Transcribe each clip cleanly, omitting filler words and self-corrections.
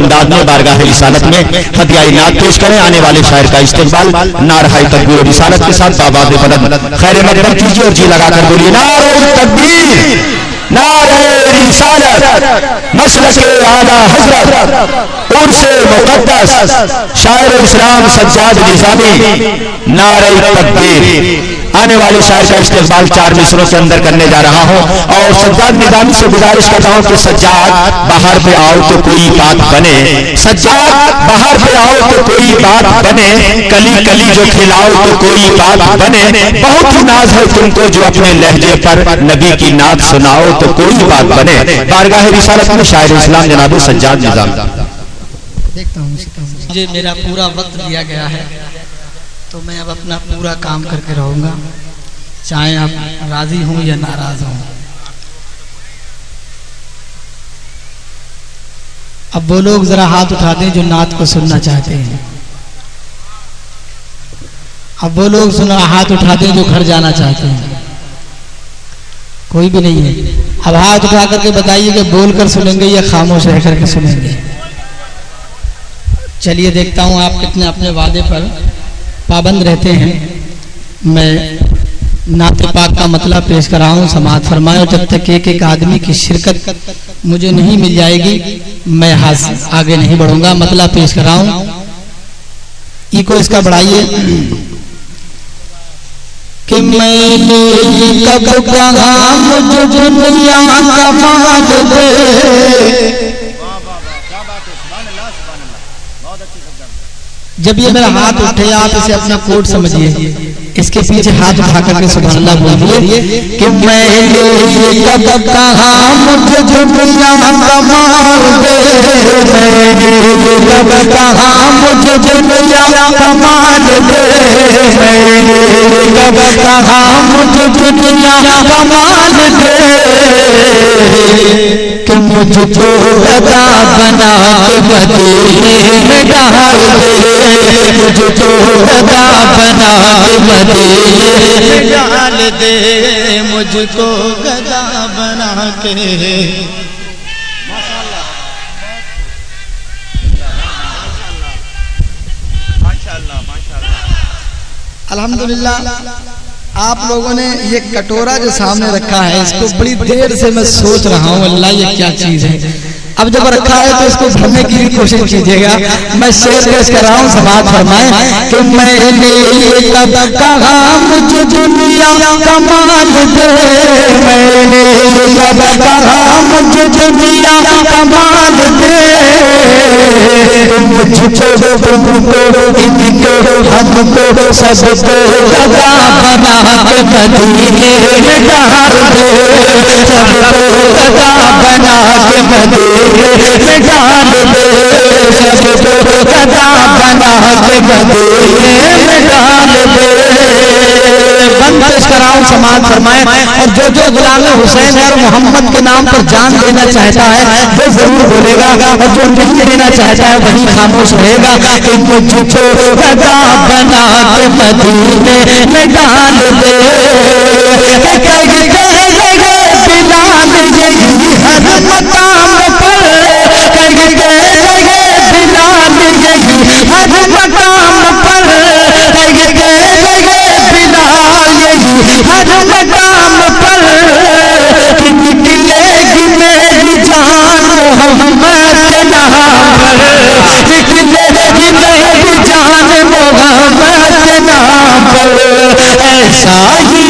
انداز میں بارگاہ رسالت میں ہدیہ نعت پیش کریں. آنے والے شاعر کا استقبال نعرہ تکبیر و رسالت کے ساتھ بآواز بلند خیر مقدم کیجیے اور جی لگا کر بولیے نعرہ تکبیر، نعرہ رسالت، مسلک اعلیٰ حضرت عرس مقدس شاعر اسلام سجاد نظامی، نعرہ تکبیر. آنے والے شاعر کا استقبال 4 مصروں کے اندر کرنے جا رہا ہوں اور سجاد نظامی سے گزارش کرتا ہوں کہ سجاد باہر پہ آؤ تو کوئی بات بنے، سجاد باہر پہ آؤ تو کوئی بات بنے، کلی کلی جو کھلاؤ تو کوئی بات بنے، بہت ہی ناز ہے تم کو جو اپنے لہجے پر نبی کی نعت سناؤ تو کوئی بات بنے. بارگاہ رسالت میں شاعر اسلام جناب سجاد نظامی. دیکھتا ہوں مجھے میرا پورا وقت دیا گیا ہے تو میں اب اپنا پورا کام کر کے رہوں گا، چاہے آپ راضی ہوں یا ناراض ہوں. اب وہ لوگ ذرا ہاتھ اٹھا دیں جو نعت کو سننا چاہتے ہیں. اب وہ لوگ ہاتھ اٹھا دیں جو گھر جانا چاہتے ہیں. کوئی بھی نہیں ہے. اب ہاتھ اٹھا کر کے بتائیے کہ بول کر سنیں گے یا خاموش رہ کر کے سنیں گے. چلیے دیکھتا ہوں آپ کتنے اپنے وعدے پر پابند رہتے ہیں. میں نعت پاک کا مطلب پیش کر رہا ہوں، سماعت فرمائے. اور جب تک ایک ایک آدمی کی شرکت مجھے نہیں مل جائے گی میں آگے نہیں بڑھوں گا. مطلب پیش کر رہا ہوں، ایکو اس کا بڑھائیے. کہ میں نے کب کہا مجھے دنیا کا مال دے. جب یہ میرا ہاتھ اٹھے آپ اسے اپنا کوٹ سمجھیے، اس کے پیچھے ہاتھ اٹھا کر کے سبحان اللہ بولیے کہ میں نے کب کہا مجھے دنیا کا مال دے، میں نے کب کہا مجھے دنیا کا مال دے، میں نے کب کہا مجھے دنیا کا مال دے، کہ مجھ کو خدا بنا کے مدینے میں ڈال دے، مجھ کو خدا بنا کے مدینے میں ڈال دے، مجھ کو خدا بنا کے. الحمدللہ آپ لوگوں نے یہ کٹورا جو سامنے رکھا ہے اس کو بڑی دیر سے میں سوچ رہا ہوں اللہ یہ کیا چیز ہے. اب جب رکھا ہے تو اس کو بھرنے کی بھی کوشش کیجیے گا. میں شعر پیش کر رہا ہوں، سماعت فرمائیں کہ میں نے کب کہا مجھے دنیا کا مال دے، میں نے کب کہا مجھے دنیا کا مال دے، مجھ کو تم کو ان کو ہم کو سب کو خدا بنا کے مدینے میں ڈال دے، سب کو خدا بنا کے مدینے میں ڈال دے، سب کو خدا بنا کے مدینے میں ڈال دے. بند پیش کراؤں، سماعت فرمائیں. اور جو غلام حسین اور محمد کے نام پر جان دینا چاہتا ہے وہ ضرور بولے گا، اور جو نہیں دینا چاہتا ہے وہی خاموش رہے گا. کہ مجھ کو خدا بنا کے مدینے میں ڈال دے، بلال یہی ہر مقام پر، بلال یہی ہر مقام پر، بلال یہی ہر مقام پر، نکلے گی میری جان محمد کے نام پر، نکلے گی میری جان محمد کے نام پر. ایسا ہی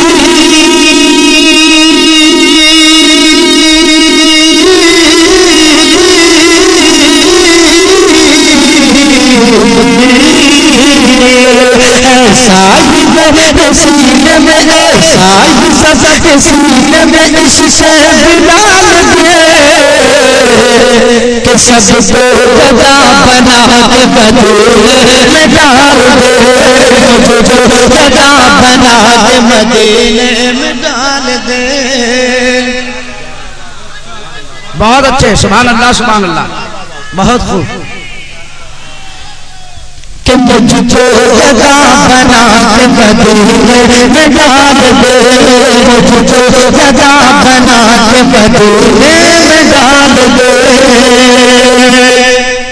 سینے میں ایسا ہی سزا سینے میں عشق بلال دے، کہ سب کو خدا بنا کے مدینے میں ڈال دے، مجھ کو خدا بنا کے مدینے میں ڈال دے. بہت اچھے، سبحان اللہ سبحان اللہ، بہت خوب. کہ مجھ کو خدا بنا کے مدینے میں ڈال دے، مجھ کو خدا بنا کے مدینے میں ڈال دے.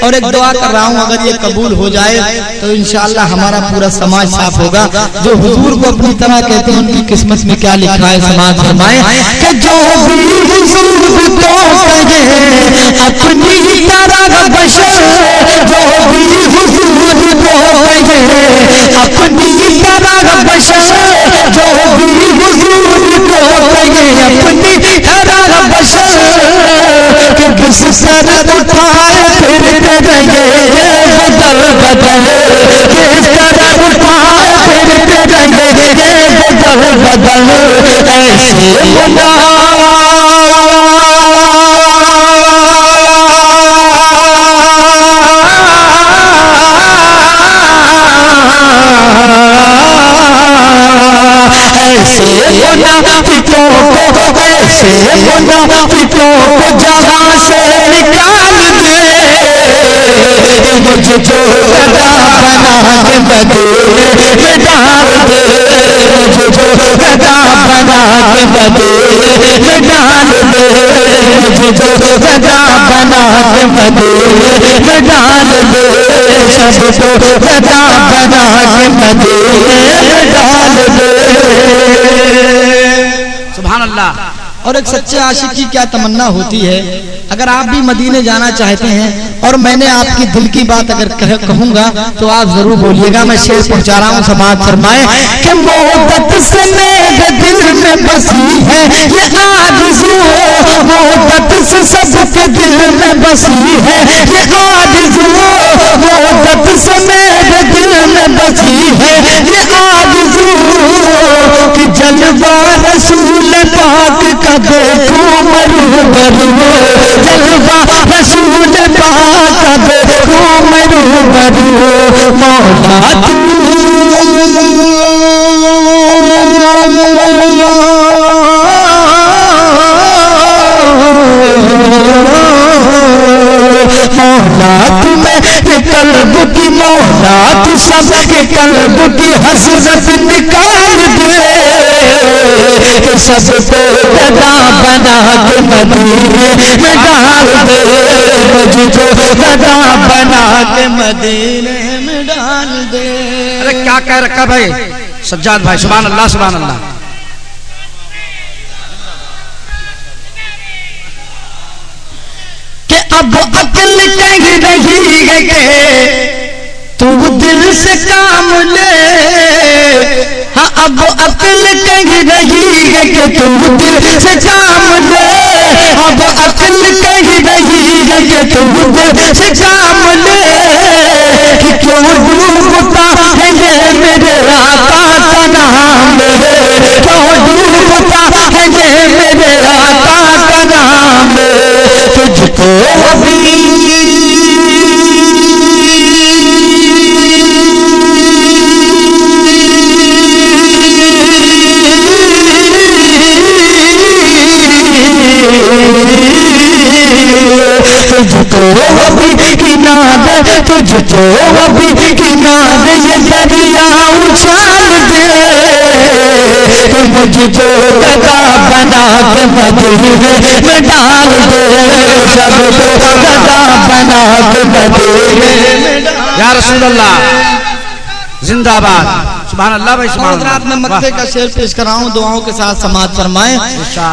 اور ایک دعا کر رہا ہوں اگر یہ قبول ہو جائے تو انشاءاللہ ہمارا پورا سماج صاف ہوگا. جو حضور کو اپنی طرح کہتے ہیں ان کی قسمت میں کیا لکھا ہے سماج فرمائے کہ جو بھی حضور کو کہے اپنی طرح بشر, جو بھی حضور کو کہے اپنی طرح بشر, جو بھی حضور کو کہے اپنی طرح بشر, کہ کس سر اٹھائے پھرتے رہے بدل بدل, کس طرح اٹھائے پھرتے رہے بدل بدل, ایسے بنا منافقوں کو, ایسے منافقوں کو جہاں سے نکال دے, مجھے جو گدا بنا کے مدینے میں ڈال دے, مجھے جو گدا بنا کے مدینے میں ڈال دے, مجھے جو گدا بنا کے مدینے میں ڈال دے, سب کو گدا بنا کے مدینے میں ڈال دے. سبحان اللہ. اور ایک سچے عاشق کی کیا تمنا ہوتی ہے, اگر آپ بھی مدینے جانا چاہتے ہیں اور میں نے آپ کی دل کی بات اگر کہوں گا تو آپ ضرور بولیے گا. میں شعر پہنچا رہا ہوں, سماعت فرمائے کہ محبت سے میرے دل میں بسی ہے یہ آرزو, محبت سے سب کے دل میں بسی ہے یہ آرزو, محبت سے میرے دل میں بسی ہے یہ آرزو, کہ جلوہ رسول پاک کا دیکھوں مرو, جلوہ رسول پاک کا دیکھوں مرو, مولا تمہیں قلب کی, مولا تو سب کے قلب کی حسرت نکال دے, سب کو گدا بنا کے مدینے میں ڈال دے, مجھے جو گدا بنا کے مدینے میں ڈال دے. ارے کیا کہہ رکھا بھائی سجاد بھائی, سبحان اللہ سبحان اللہ. کہ اب عقل کہہ رہی ہے کہ تو دل سے کام لے, ہاں اب عقل کہہ رہی ہے کہ تو دل سے کام لے, اب عقل کہہ رہی ہے کہ تو دل سے کام لے, کہ کیوں ڈوبتا ہے یہ میرے آقا کا نام, کیوں ڈوبتا ہے یہ میرے آقا کا نام, تجھ کو ابھی تجھ کو ابھی کنار, تجھ کو ابھی کنار یہ دریا اچھال دے, مجھ کو گدا بنا کے مدینے میں ڈال دے, سب کو گدا بنا کے مدینے میں ڈال دے. یا رسول اللہ زندہ باد. سبحان اللہ بھائی سبحان اللہ. حضرات میں مکتے کا شعر پیش کر رہا ہوں, دعاؤں کے ساتھ سماعت فرمائیں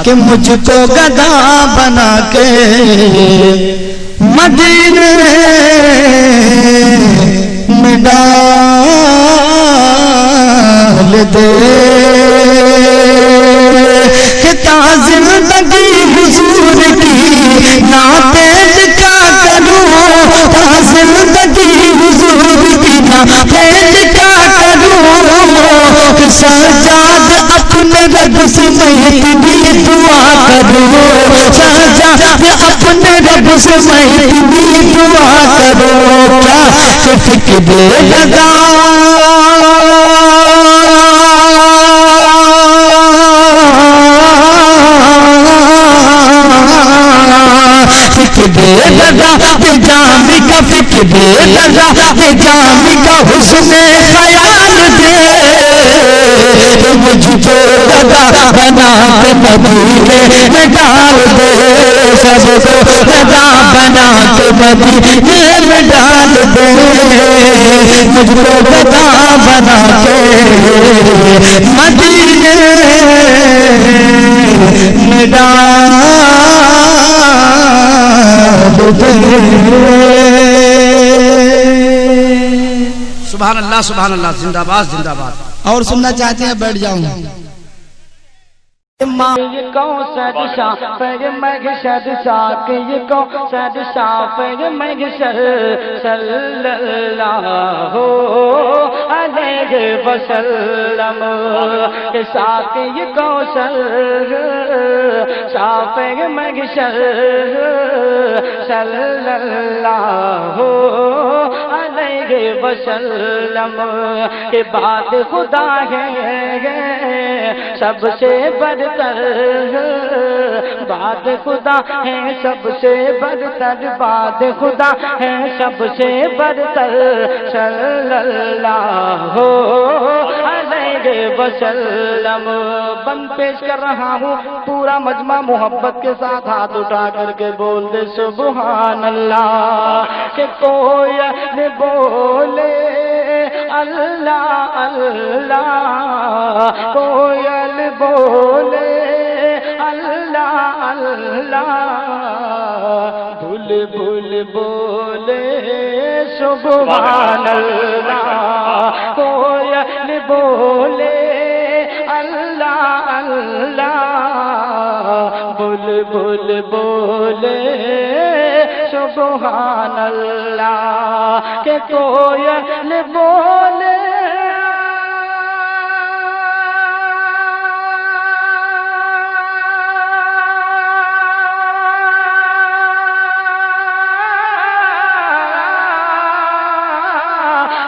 کہ مجھ کو گدا بنا کے مدینے میں ڈال دے, کہ تا زندگی حضور کی نعتیں لکھا کروں, تا زندگی حضور کی نعتیں لکھا کروں, کہ سجاد اپنے رب سے میں اتنی دعا کروں, سجاد اپنے رب سے میں اتنی دعا کروں, کیا کہ فکر لگا جامی کا فکر لگا, جامی کا حسن خیال دے, مجھ کو گدا بنا کے مدینے میں ڈال دے سب کو گدا بنا کے مدینے میں ڈال دے مجھ کو گدا بنا کے مدینے میں ڈال دے سبحان اللہ زندہ باد زندہ باد اور سننا چاہتے ہیں بیٹھ جاؤں یہ کوثر شافع مغشر ساک یہ کوثر شافع مغشر صلی اللہ علیہ وسلم ساک یہ کوثر شافع مغشر صلی اللہ علیہ وسلم کے بعد خدا ہے سب سے برتر بات خدا ہے سب سے برتر بات خدا ہے سب سے برتر صلی اللہ علیہ وسلم بند پیش کر رہا ہوں پورا مجمع محبت کے ساتھ ہاتھ اٹھا کر کے بول دے سبحان اللہ کہ کوئل بولے اللہ اللہ کوئل بولے اللہ اللہ بلبل بولے سبحان اللہ کوئل بولے اللہ اللہ بلبل بولے سبحان اللہ کہ کوئل بولے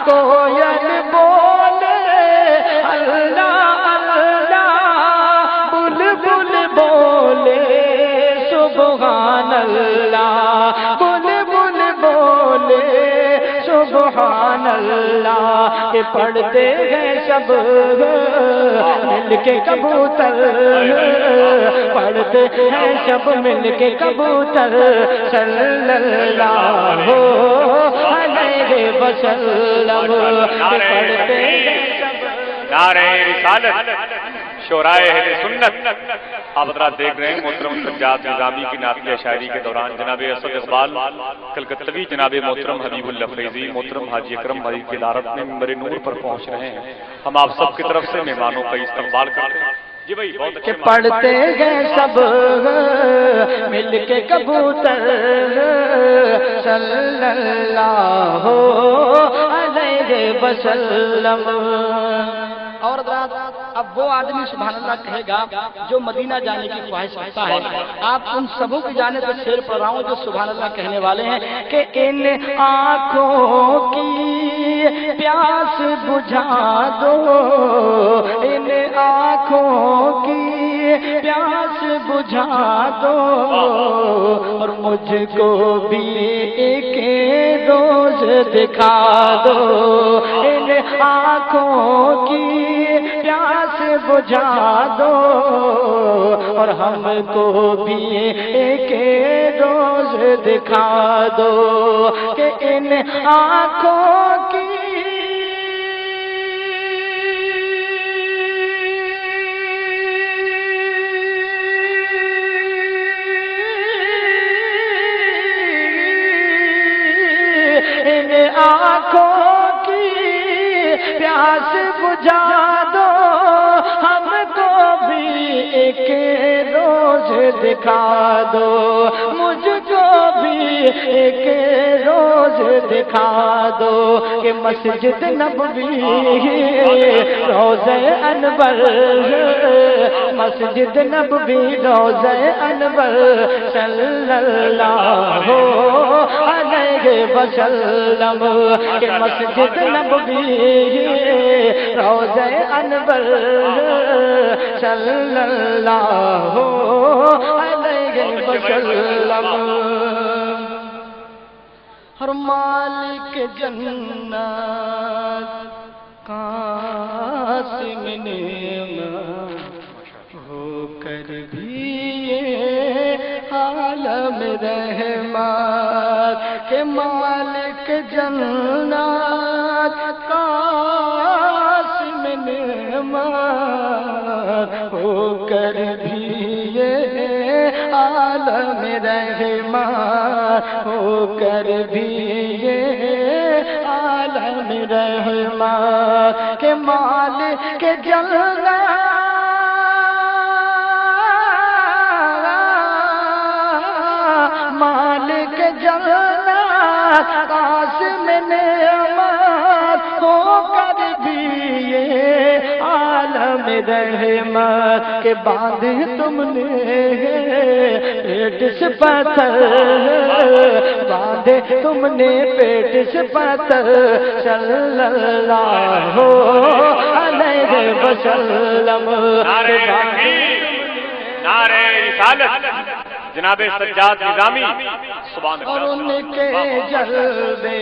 کوئل بولے اللہ اللہ بلبل بولے سبحان اللہ بلبل بولے سبحان اللہ کہ پڑھتے ہیں سب مل کے کبوتر پڑھتے ہیں سب مل کے کبوتر صلی اللہ علیہ وسلم پڑھتے ہیں سب نعرہ رسالت شورائے اہل سنت آپ حضرات دیکھ رہے ہیں محترم سجاد نظامی کی نعتیہ شاعری کے دوران جناب اسد اقبال کلکتوی جناب محترم حبیب اللہ فیضی محترم حاجی اکرم بھائی کی دعوت میں منبر نور پر پہنچ رہے ہیں ہم آپ سب کی طرف سے مہمانوں کا استقبال کرتے ہیں جی بھائی بہت کہ پڑھتے ہیں سب مل کے کبوتر صلی اللہ علیہ وسلم اور حضرات اب وہ آدمی سبحان اللہ کہے گا جو مدینہ جانے کی خواہش رکھتا ہے آپ ان سبوں کی جانے پر شعر پڑھ رہا ہوں جو سبحان اللہ کہنے والے ہیں کہ ان آنکھوں کی پیاس بجھا دو ان آنکھوں کی پیاس بجھا دو اور مجھ کو بھی ایک روز دکھا دو ان آنکھوں کی پیاس بجھا دو اور ہم کو بھی ایک روز دکھا دو کہ ان آنکھوں کی ان آنکھوں کی پیاس بجھا دو ہم کو بھی ایک روز دکھا دو مجھ کو بھی ایک روز دکھا دو کہ مسجد نبوی روضہ انور مسجد نبوی روضہ انور صلی اللہ علیہ وسلم کہ مسجد نبوی روضہ انور صلی اللہ علیہ وسلم ہر مالک جنت قاسم نعمت ہو کر بھی یہ عالم رحمت کے مالک جنات قاسم نعمت ہو کر بھی یہ عالم رحمت ہو کر بھی یہ عالم رحمت کے مالک جنات مالک جنات قاسم نعمت ہو کر بھی یہ عالم رحمت کے بعد تم نے پیٹ سے پتھر باندھے تم نے پیٹ سے پتھر صلی اللہ علیہ وسلم نعرہ رسالت جناب سجاد نظامی سبحان اور اللہ ان کے جلوے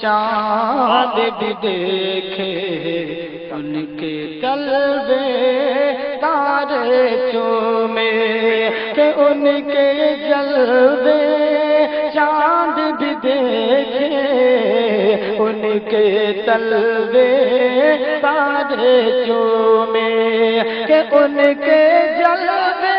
چاند بھی دیکھے ان کے قلبے تارے چومے کہ ان کے جلوے چاند بھی دیکھے ان کے تلوے تارے چومے کہ ان کے جلوے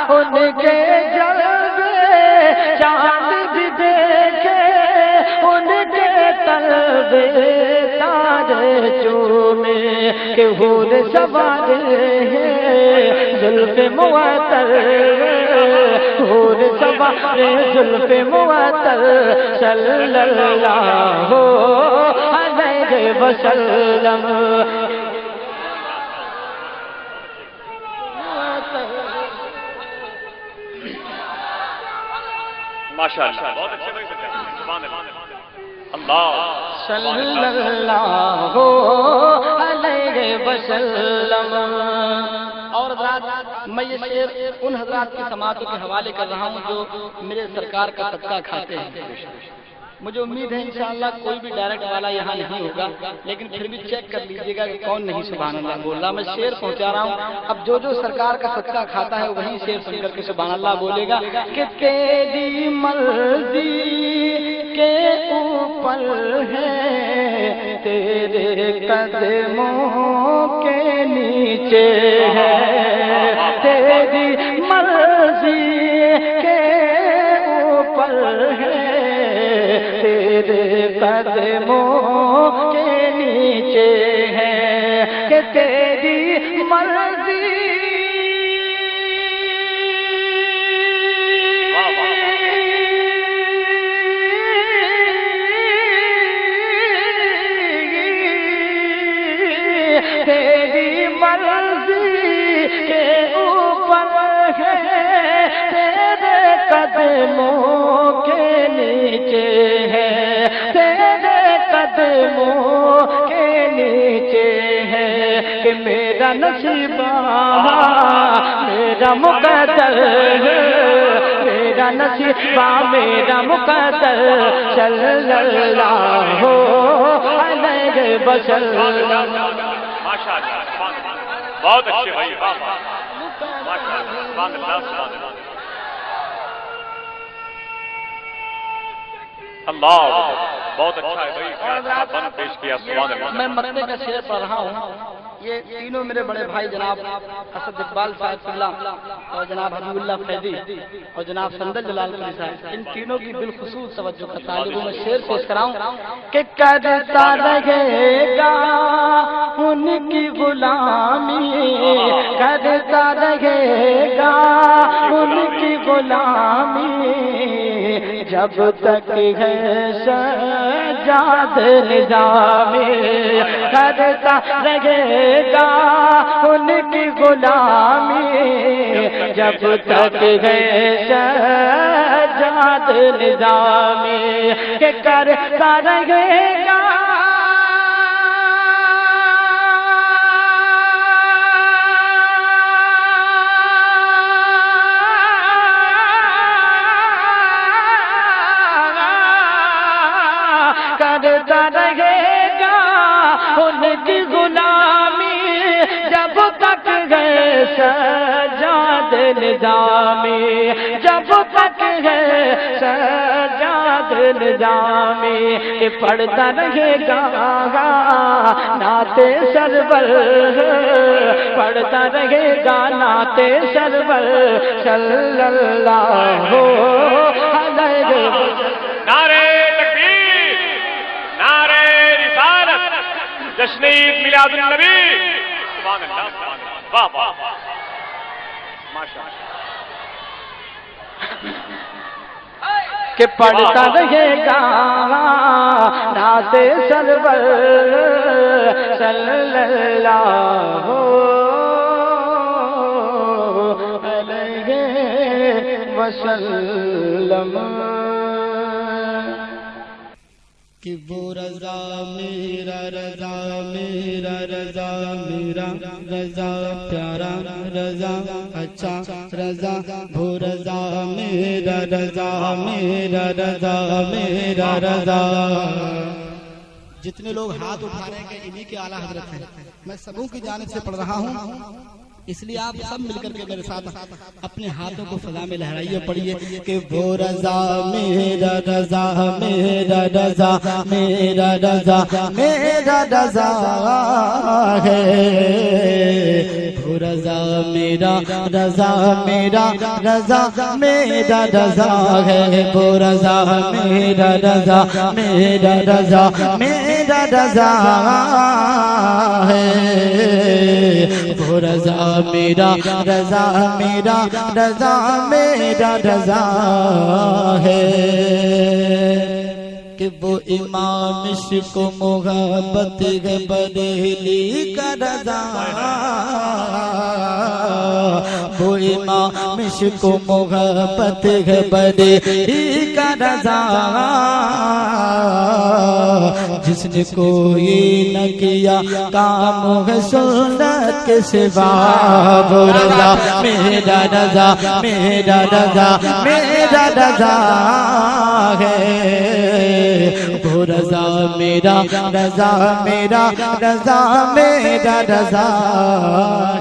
ان کے جلوے چاند بھی دیکھے ان کے تلوے تارے چومے کہ حور سوار ہیں زلف معطر حور سوار زلف معطر صلی اللہ علیہ وسلم ماشاءاللہ بہت اچھے بھائی سبحان اللہ صلی اللہ علیہ وسلم. اور حضرات میں یہ شعر ان حضرات کی سماعتوں کے حوالے کر رہا ہوں جو میرے سرکار کا صدقہ کھاتے ہیں. مجھے امید ہے انشاءاللہ کوئی بھی ڈائریکٹ والا یہاں نہیں ہوگا، لیکن پھر بھی چیک کر لیجیے گا کہ کون نہیں سبحان اللہ بول رہا. میں شعر پہنچا رہا ہوں، اب جو سرکار کا صدقہ کھاتا ہے وہی شعر سن کر کے سبحان اللہ بولے گا کہ تیری مرضی کے اوپر ہے تیرے قدموں کے نیچے ہے، تیری مرضی کے اوپر ہے تیرے قدموں کے نیچے ہے کہ تیری مرضی تیری مرضی کے اوپر ہے تیرے قدموں کے نیچے ہے، تیرے قدموں کے نیچے ہے کہ میرا نصیبہ میرا مقدر میرا نصیبہ میرا مقدر صلی اللہ علیہ وسلم. ماشاءاللہ بہت اچھے بھائی ماشاءاللہ سبحان اللہ سبحان اللہ. اللہ بہت اچھا ہے بھائی بن پیش کیا سبحان اللہ. میں مرنے کا شعر پڑھ رہا ہوں. یہ تینوں میرے بڑے بھائی جناب اسد اقبال صاحب اللہ اور جناب حبیب اللہ فیضی اور جناب سندل جلال پوری صاحب، ان تینوں کی بالخصوص توجہ کا طالب ہوں. میں شعر پیش کراؤں کہ کرتا رہے گا ان کی غلامی، کرتا رہے گا ان کی غلامی جب تک ہے سجاد نظامی، کرتا رہے گا ان کی غلامی جب تک ہے سجاد نظامی کہ کرتا رہے گا پڑھتا رہے گا ان کی غلامی جب تک ہے سجاد نظامی، جب تک ہے سجاد نظامی، کہ پڑھتا رہے گا نعت سرور، پڑھتا رہے گا نعت سرور صلی اللہ علیہ وسلم۔ نعرہ تکبیر، نعرہ رسالت، جشن عید میلاد النبی، سبحان اللہ، واہ واہ ماشاءاللہ، کہ پڑھتا رہے گا نعت سرور صلی اللہ علیہ وسلم۔ کہ وہ رضا میرا رضا میرا رضا میرا رضا پیارا رضا اچھا رضا، وہ رضا میرا رضا میرا رضا میرا رضا۔ جتنے لوگ ہاتھ اٹھا رہے ہیں کہ انہی کے اعلیٰ حضرت ہیں، میں سبوں کی جانب سے پڑھ رہا ہوں، اس لیے آپ سب مل کر کے میرے ساتھ اپنے ہاتھوں کو فضا میں لہرائیے، پڑھیے کہ وہ رضا میرا رضا میرا رضا میرا رضا میرا رضا ہے، وہ رضا میرا رضا میرا رضا میرا رضا ہے، وہ رضا میرا رضا میرا رضا میرا رضا ہے، وہ رضا میرا رضا میرا رضا میرا رضا ہے، کہ وہ امام عشق و محبت ہے بریلی کا رضا، وہ امام عشق و محبت ہے بریلی کا رضا، جس نے کوئی نہ کیا کام ہے سنت کے سوا، وہ رضا میرا رضا میرا رضا میرا رضا ہے، وہ رضا میرا رضا میرا رضا میرا رضا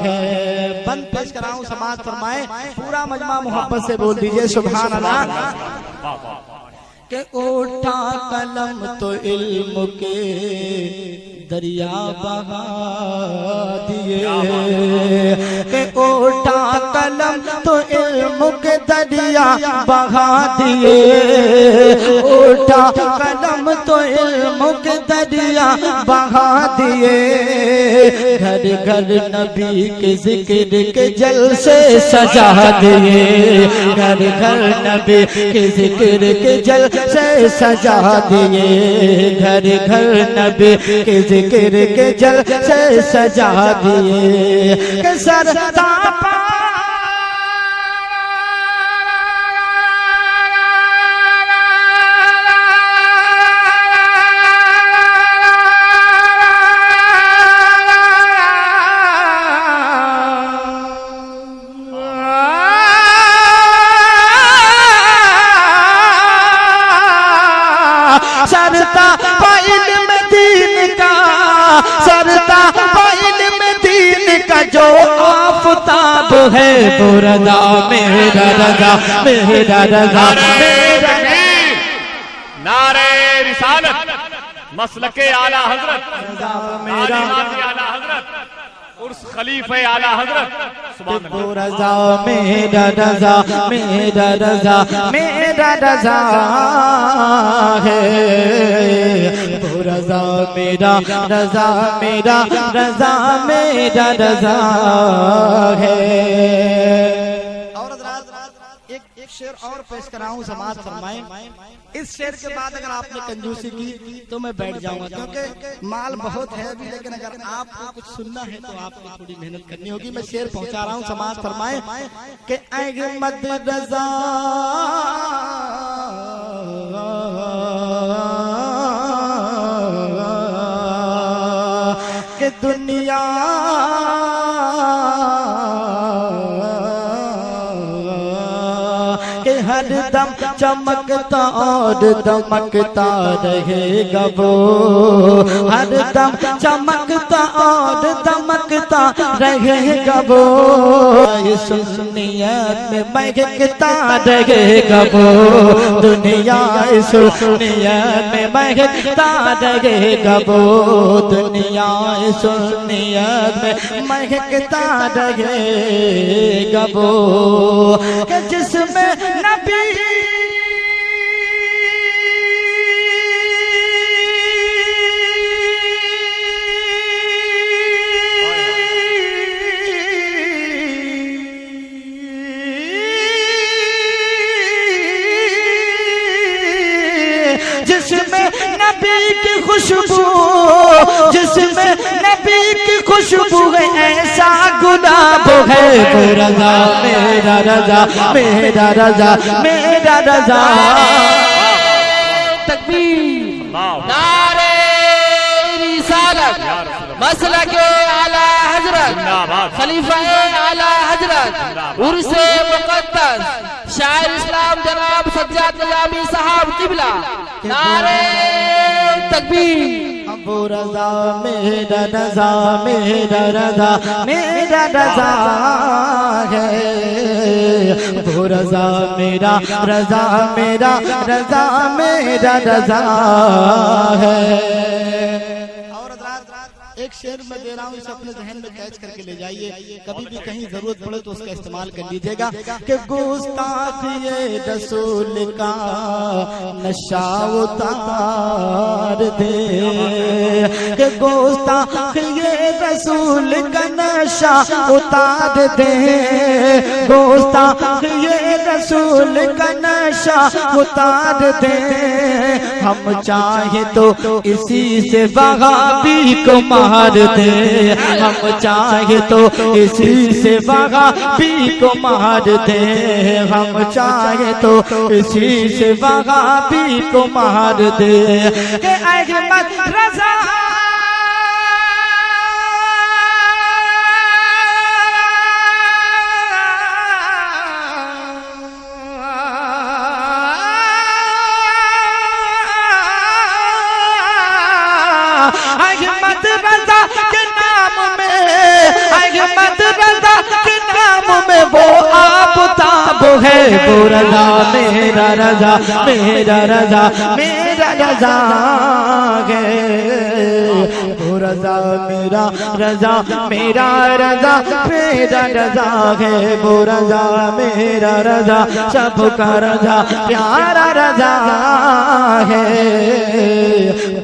ہے۔ بند پیش کراؤں، سماعت فرمائے، پورا مجمع محبت سے بول دیجئے سبحان اللہ۔ کہ اٹھا قلم تو علم کے دریا بہا دیے، کہ اٹھا قلم تو علم کے دریا بہا دیے، اٹھا قلم تو علم کے دریا بہا دیے، گھر گھر نبی کے ذکر کے جلسے سجا دیے، گھر گھر نبی کے ذکر کے جلسے سجا دیے، گھر گھر نبی کے ذکر کے جلسے سجا دیے، کہ سرتا سرتا علم دین کا، سرتا علم دین کا جو آفتاب ہے، وہ رضا میرا رضا میرا رضا میرا نعرہ رسالت، مسلک اعلیٰ حضرت، تعلیمات اعلیٰ حضرت، عرس خلیفہ اعلیٰ حضرت، سبحان اللہ۔ وہ رضا میرا رضا میرا رضا میرا رضا ہے، وہ رضا میرا رضا میرا رضا میرا رضا ہے۔ اور حضرات ایک شعر اور پیش کراؤں، سماعت فرمائیں۔ اس شعر کے بعد اگر آپ نے کنجوسی کی تو میں بیٹھ جاؤں گا، کیونکہ مال بہت ہے بھی، لیکن اگر آپ کو کچھ سننا ہے تو آپ کو تھوڑی محنت کرنی ہوگی۔ میں شعر پہنچا رہا ہوں، سماعت فرمائیں کہ احمد رضا کہ دنیا کہ ہر دم چمکتا اور دمکتا رہے گا وہ، ہر دم چمکتا اور دمکتا رہے گا وہ، سنیت میں مہکتا رہے گا وہ، دنیا سنیت میں مہکتا رہے گا وہ، دنیا سنیت میں مہکتا رہے گا وہ، کہ جس میں نبی جس میں نبی کی خوشبو، جس میں نبی کی خوشبو ہے ایسا گلاب ہے وہ رضا میرا رضا میرا رضا میرا رضا۔ تکبیر، نعرہ رسالت، مسلک اعلی حضرت، خلیفہ اعلی حضرت، عرس مقدس شاعر اسلام جناب سجاد نظامی صاحب قبلہ، نعرہ تکبیر۔ ابو رضا میرا رضا میرا رضا میرا رضا ہے، ابو رضا میرا رضا میرا رضا میرا رضا ہے۔ ایک شعر میں دے رہا ہوں، اسے اپنے ذہن میں کیچ کر کے لے جائیے، کبھی بھی کہیں ضرورت پڑے تو اس کا استعمال کر لیجئے گا کہ گستاخی رسول کا نشہ اتار دے، کہ گستاخی رسول کا نشہ اتار دے، گستاخی رسول کا نشہ اتار دے، ہم چاہے تو اسی سے وہابی کو مار دے، ہم چاہے تو اسی سے وہابی کو مار دے، ہم چاہے تو اسی سے وہابی کو مار دے، کہ احمد رضا احمد رضا کے نام میں، احمد رضا کے نام میں وہ آفتاب ہے، وہ رضا میرا رضا میرا رضا میرا رضا ہے، وہ رضا میرا رضا میرا رضا میرا رضا ہے، وہ رضا میرا رضا سب کا رضا پیارا رضا ہے،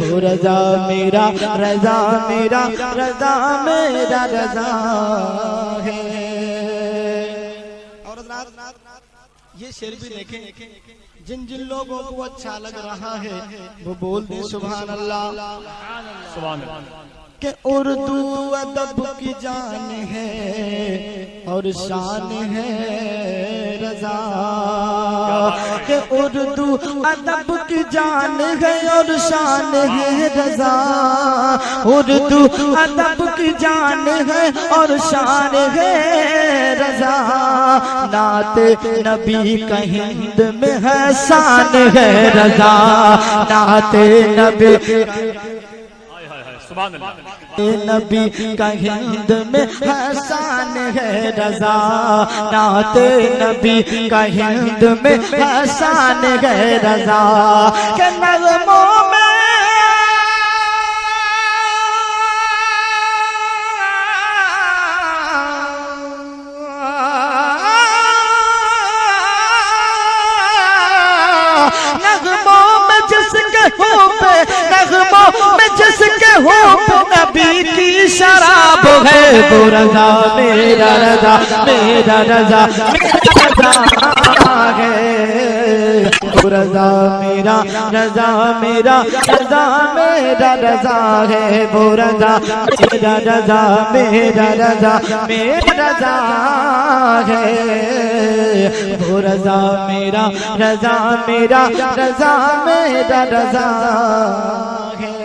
وہ رضا میرا رضا میرا رضا میرا رضا ہے۔ اور یہ شعر بھی دیکھیں، جن جن لوگوں کو اچھا لگ رہا ہے وہ بول دیں سبحان اللہ، سبحان اللہ۔ کہ اردو ادب کی جان ہے اور شان ہے رضا، کہ اردو ادب کی جان ہے اور شان ہے رضا، اردو ادب کی جان ہے اور شان ہے رضا، نعت نبی کا ہند میں ہے شان ہے رضا، نعت نبی نبی کا ہند میں حسان ہے رضا، نعت نبی کا ہند میں حسان ہے رضا، کہ نغموں میں جس کے ہوں پہ نغموں میں جس کے ہوں پہ نبی کی شراب ہے، وہ رضا میرا رضا میرا رضا میرا رضا ہے، وہ رضا میرا رضا میرا رضا میرا رضا ہے، وہ رضا میرا رضا میرا رضا میرا رضا ہے، وہ رضا میرا رضا میرا رضا میرا رضا ہے۔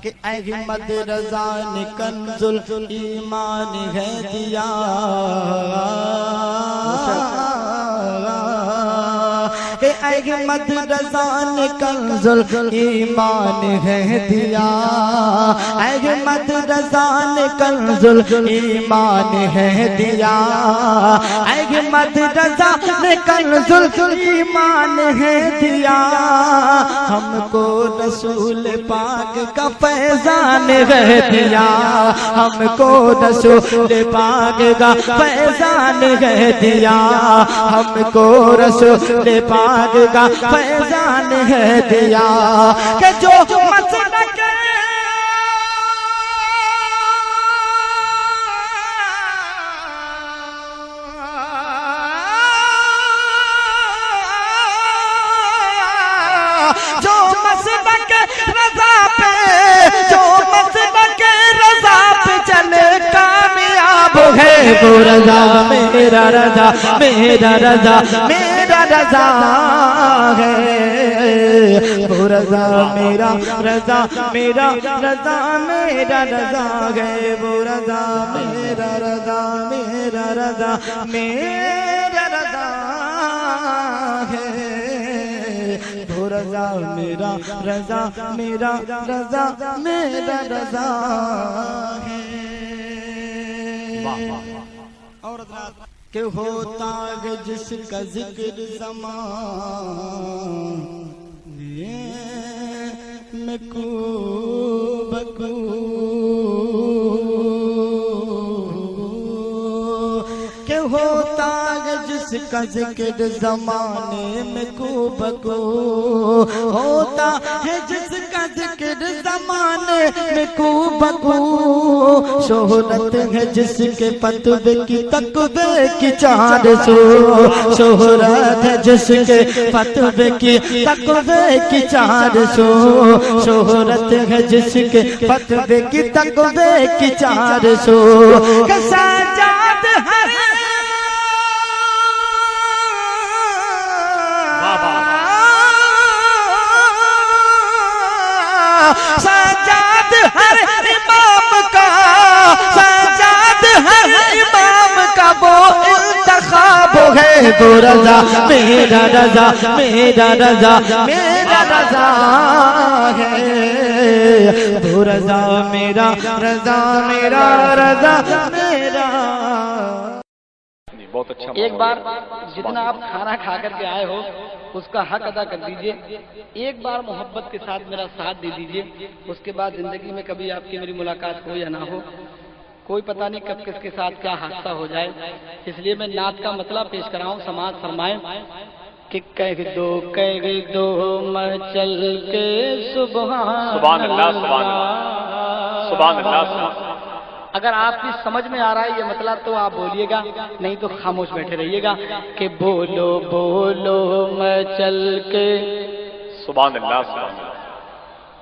کہ احمد رضا نے کنز ایمان ہے دیا، کہ احمد رضا نے کنز ایمان ہے دیا، احمد رضا نے کنز ایمان ہے دیا، احمد رضا نے کنز ایمان ہے دیا، ہم کو رسول پاک کا فیضان ہے دیا، ہم کو رسول پاک کا فیضان ہے دیا، ہم کو رسول پاک کا فیضان ہے دیا، کہ جو مسلک جو مسلک رضا پہ، جو مسلک رضا پہ چلے کامیاب ہے، وہ رضا میرا رضا میرا رضا میرا رضا ہے، وہ رضا میرا رضا میرا رضا میرا رضا ہے، وہ رضا میرا رضا میرا رضا میرا رضا ہے، وہ رضا میرا رضا میرا رضا میرا رضا ہے۔ اور کہ ہوتا ہے جس کا ذکر زمان میں کو بکو، کہ ہوتا ہے جس کا ذکر زمانے میں کو بکو، ہوتا ہے جس کا ذکر زمانے میں کو بکو، شہرت ہے جس کے فتوے کی تقوی کی 400، شہرت ہے جس کے فتوے کی تقوی کی 400، شہرت ہے جس کے فتوے کی تقوی کی 400، کہ سجاد ہر سجاد ہر امام کا، سجاد ہر امام کا وہ انتخاب ہے، وہ رضا میرا رضا میرا رضا میرا رضا ہے، وہ رضا میرا رضا میرا رضا میرا۔ بہت اچھا۔ ایک بار جتنا آپ کھانا کھا کر کے آئے ہو اس کا حق ادا کر دیجئے، ایک بار محبت کے ساتھ میرا ساتھ دے دیجئے، اس کے بعد زندگی میں کبھی آپ کی میری ملاقات ہو یا نہ ہو، کوئی پتہ نہیں کب کس کے ساتھ کیا حادثہ ہو جائے، اس لیے میں نعت کا مطلب پیش کر رہا ہوں، سماعت فرمائیں کہ کہہ دو مچل کے سبحان اللہ سبحان اللہ سبحان اللہ سبحان۔ اگر آپ کی سمجھ میں آ رہا ہے یہ مطلب تو آپ بولیے گا، نہیں تو خاموش بیٹھے رہیے گا کہ بولو بولو مچل کے سبحان اللہ سبحان اللہ۔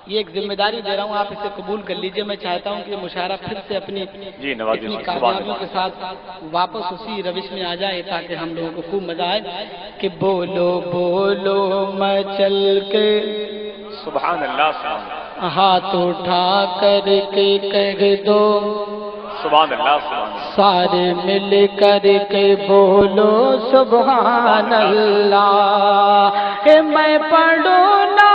یہ ایک ذمہ داری دے رہا ہوں، آپ اسے قبول کر لیجئے۔ میں چاہتا ہوں کہ یہ مشاعرہ پھر سے اپنی کامیابیوں کے ساتھ واپس اسی روش میں آ جائے تاکہ ہم لوگوں کو خوب مزہ آئے کہ بولو بولو مچل کے سبحان اللہ سبحان اللہ۔ ہاتھ اٹھا کر کے کہہ دو سبحان اللہ سبحان اللہ۔ سارے مل کر کے بولو سبحان اللہ، کہ میں پڑھوں نہ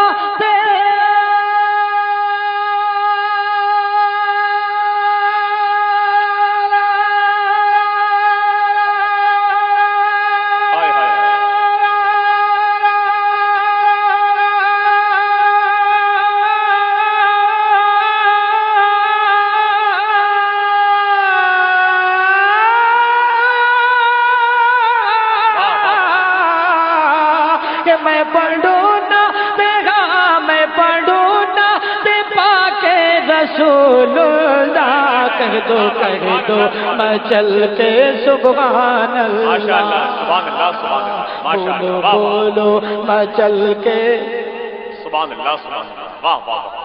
میں پڑھوں نہ پیغام، میں پڑھوں نہ بے پاک رسول اللہ، کہہ دو مچل کے سبحان اللہ، بولو بولو مچل کے سبحان اللہ سبحان اللہ۔ واہ واہ واہ۔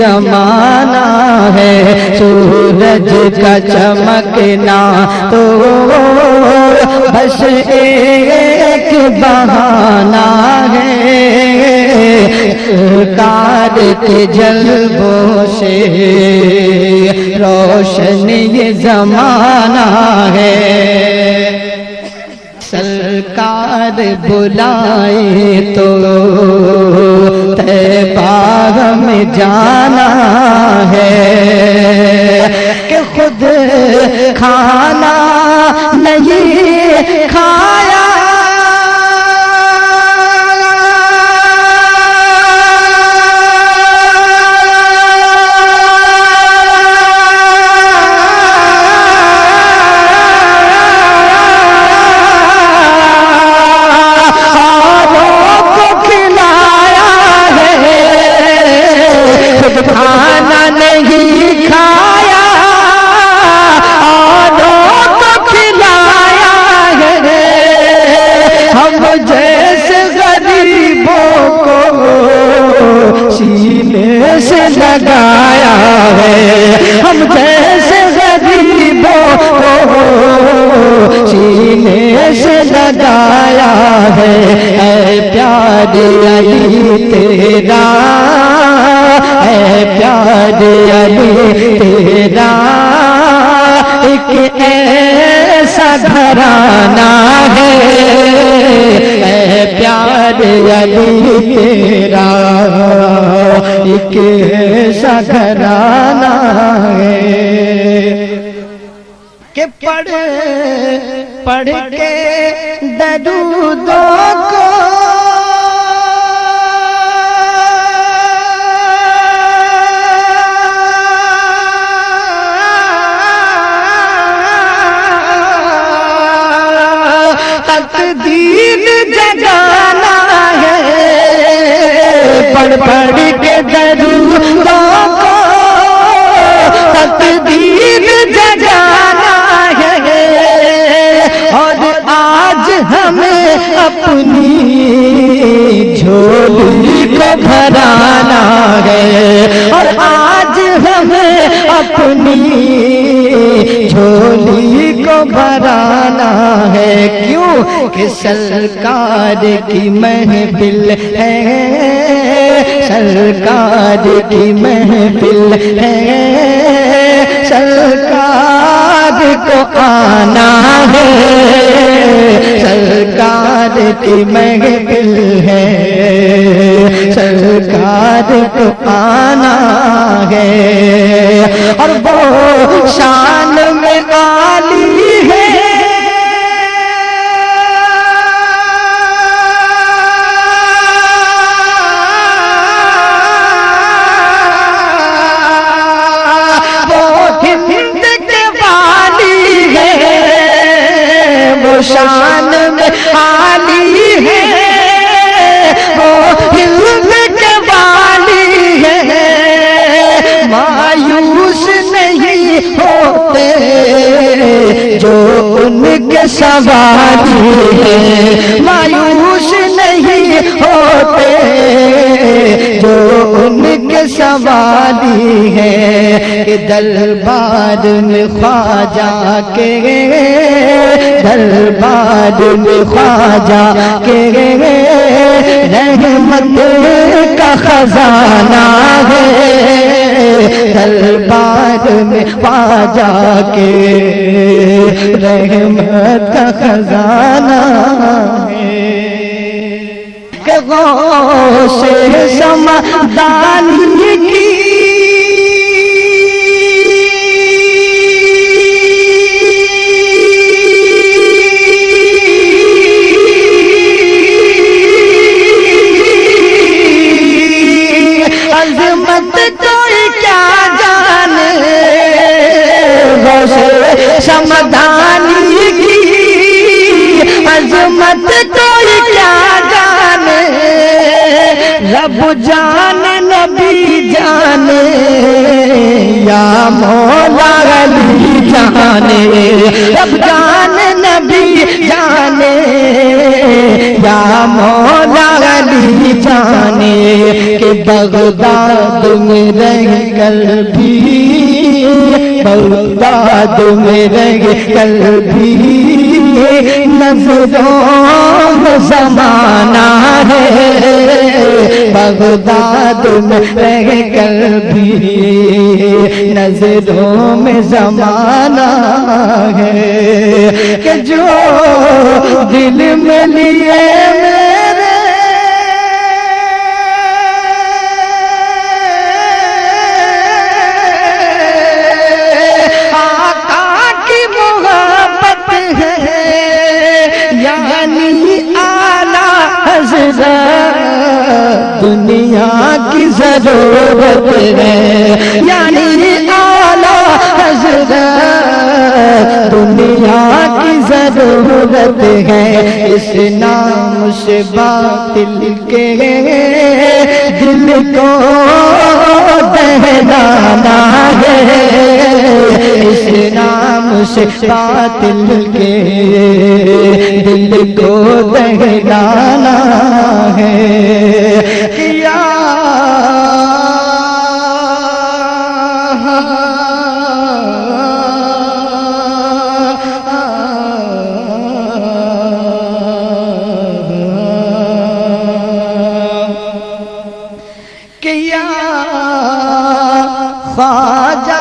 زمانہ ہے سورج کا چمکنا تو بس ایک بہانہ ہے سرکار کے جلووں سے روشن یہ زمانہ ہے سرکار بلائے تو طیبہ میں جانا ہے کہ خود کھانا نہیں کھایا کھانا نہیں کھایا اوروں کو کھلایا ہے ہم جیسے غریبوں کو سینے سے لگایا ہے ہم جیسے غریبوں کو سینے سے لگایا ہے اے پیارے علی تیرا اے پیارے علی تیرا ایک ایسا گھرانہ ہے اے پیارے علی تیرا ایک ایسا گھرانہ ہے کہ پڑھ کے درودوں کو تقدیر جگانا ہے پڑھ کے درودوں کو تقدیر جگانا ہے اور آج ہمیں اپنی جھولی کو بھرانا ہے اور آج ہمیں اپنی جھولی کو بھرانا ہے کیوں کہ سرکار کی محفل ہے سرکار کی محفل ہے سرکار کو آنا ہے سرکار کی محفل ہے سرکار کو آنا ہے اور وہ شان میں عالی ہے شان میں عالی ہے وہ ہند کے والی ہے مایوس نہیں ہوتے جو ان کے سوالی ہے مایوس نہیں ہوتے جو ان کے سوالی ہے کہ دربار میں خواجہ کے دربار میں خواجہ کے رحمت کا خزانہ ہے دربار میں خواجہ کے رحمت کا خزانہ ہے کہ غوث سمدانی کی سمدانی کی عظمت کوئی کیا جانے رب جان نبی جانے یا مولا علی جانے رب جان نبی جانے یا مولا علی جانے کہ بغداد میں رہ کر بھی بغداد میں رہ کر بھی نظروں میں زمانہ ہے بغداد میں رہ کر بھی نظروں میں زمانہ ہے کہ جو دل میں لیے میرے آقا کی محبت ہے یعنی اعلیٰ حضرت دنیا کی ضرورت ہے یعنی اعلیٰ حضرت دنیا کی ضرورت ہے اس نام سے باطل کے دل کو دہلانا ہے اس نام سے باطل کے دل کو دہلانا ہے یا خواجہ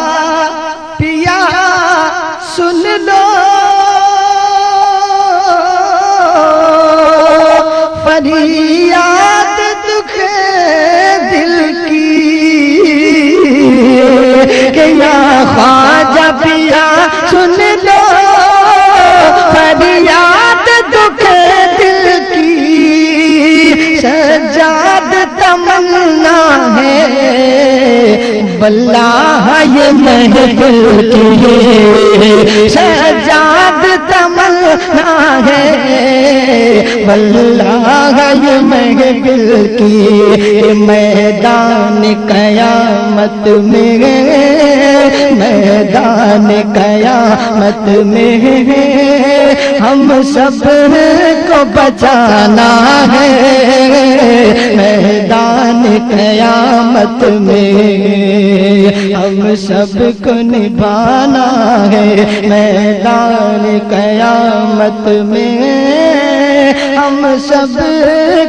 پیا سن لو فریاد دکھ دل کی کہ یا خواجہ پیا سن لو فریاد دکھ دل کی سجاد تمنا ہے واللہ یہ محفل کی سجاد تمنا ہے واللہ یہ محفل کی میدان قیامت میں میدان قیامت میں ہم سب کو بچانا ہے میدان قیامت میں ہم سب کو نبھانا ہے میدان قیامت میں ہم سب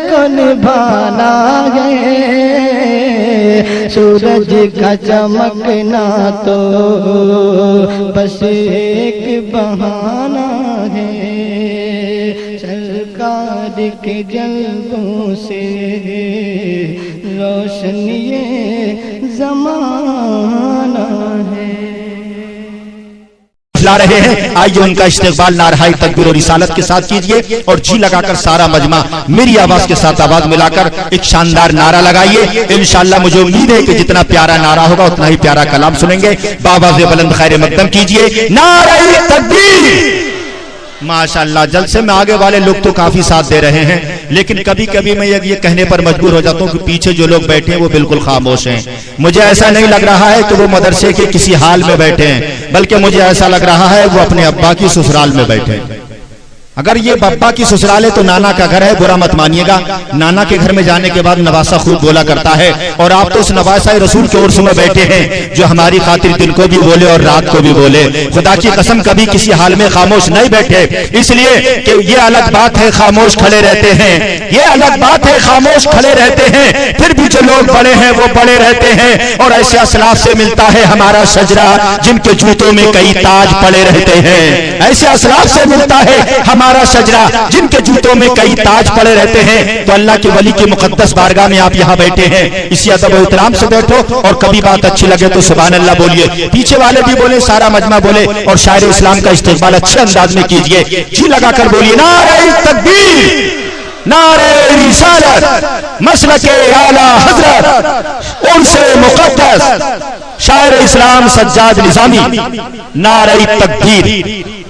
کو نبھانا ہے سورج کا چمکنا تو بس ایک بہانہ ہے سرکار کے جلووں سے روشنی زمانہ ہے لا رہے ہیں آئیے ان کا استقبال نعرہ تکبیر و رسالت کے ساتھ کیجئے اور جی لگا کر سارا مجمع میری آواز کے ساتھ آواز ملا کر ایک شاندار نعرہ لگائیے انشاءاللہ مجھے امید ہے کہ جتنا پیارا نعرہ ہوگا اتنا ہی پیارا کلام سنیں گے بآواز بلند خیر مقدم کیجئے نعرہ تکبیر ماشاءاللہ جلسے میں آگے والے لوگ تو کافی ساتھ دے رہے ہیں لیکن کبھی کبھی میں یہ کہنے پر مجبور ہو جاتا ہوں کہ پیچھے جو لوگ بیٹھے ہیں وہ بالکل خاموش ہیں مجھے ایسا نہیں لگ رہا ہے کہ وہ مدرسے کے کسی حال میں بیٹھے ہیں بلکہ مجھے ایسا لگ رہا ہے وہ اپنے ابا کی سسرال میں بیٹھے ہیں اگر یہ ابا کی سسرال ہے تو نانا کا گھر ہے برا مت مانیے گا نانا کے گھر میں جانے کے بعد نواسہ خوب بولا کرتا ہے اور آپ تو اس نواسہ رسول کے عرس میں بیٹھے ہیں جو ہماری خاطر دن کو بھی بولے اور رات کو بھی بولے خدا کی قسم کبھی کسی حال میں خاموش نہیں بیٹھے اس لیے کہ یہ الگ بات ہے خاموش کھڑے رہتے ہیں یہ الگ بات ہے خاموش کھڑے رہتے ہیں پھر بھی جو لوگ بڑے ہیں وہ بڑے رہتے ہیں اور ایسے اسلاف سے ملتا ہے ہمارا شجرا جن کے جوتوں میں کئی تاج پڑے رہتے ہیں ایسے اسلاف سے ملتا ہے ہمارا شجرا جن کے جوتوں میں کئی تاج پڑے رہتے ہیں تو اللہ کے ولی کی مقدس بارگاہ میں آپ یہاں بیٹھے ہیں اسی ادب و احترام سے بیٹھو اور کبھی بات اچھی لگے تو سبحان اللہ بولیے پیچھے والے بھی بولے سارا مجمع بولے اور شاعر اسلام کا استقبال اچھے انداز میں کیجئے جی لگا کر بولیے نعرہ تکبیر نعرہ رسالت مسلک اعلیٰ حضرت عرس مقدس شاعر اسلام سجاد نظامی نعرہ تکبیر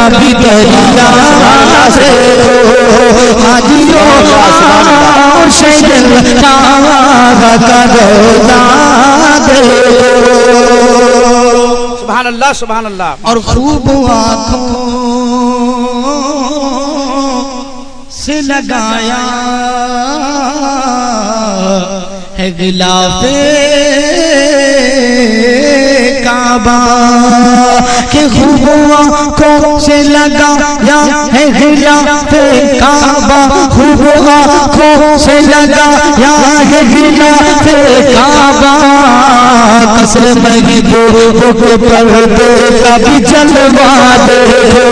کا بھی دریا دیکھو حاجیوں آؤ شہر شاہ کا روزہ دیکھو. سبحان اللہ سبحان اللہ. اور خوب آنکھوں سے لگایا ہے غلاف کعبہ کہ خوب آنکھوں سے لگایا ہے غلاف کعبہ خوب آنکھوں سے لگایا ہے غلاف کعبہ قصر محبوب کے پردے کا بھی جلوہ دیکھو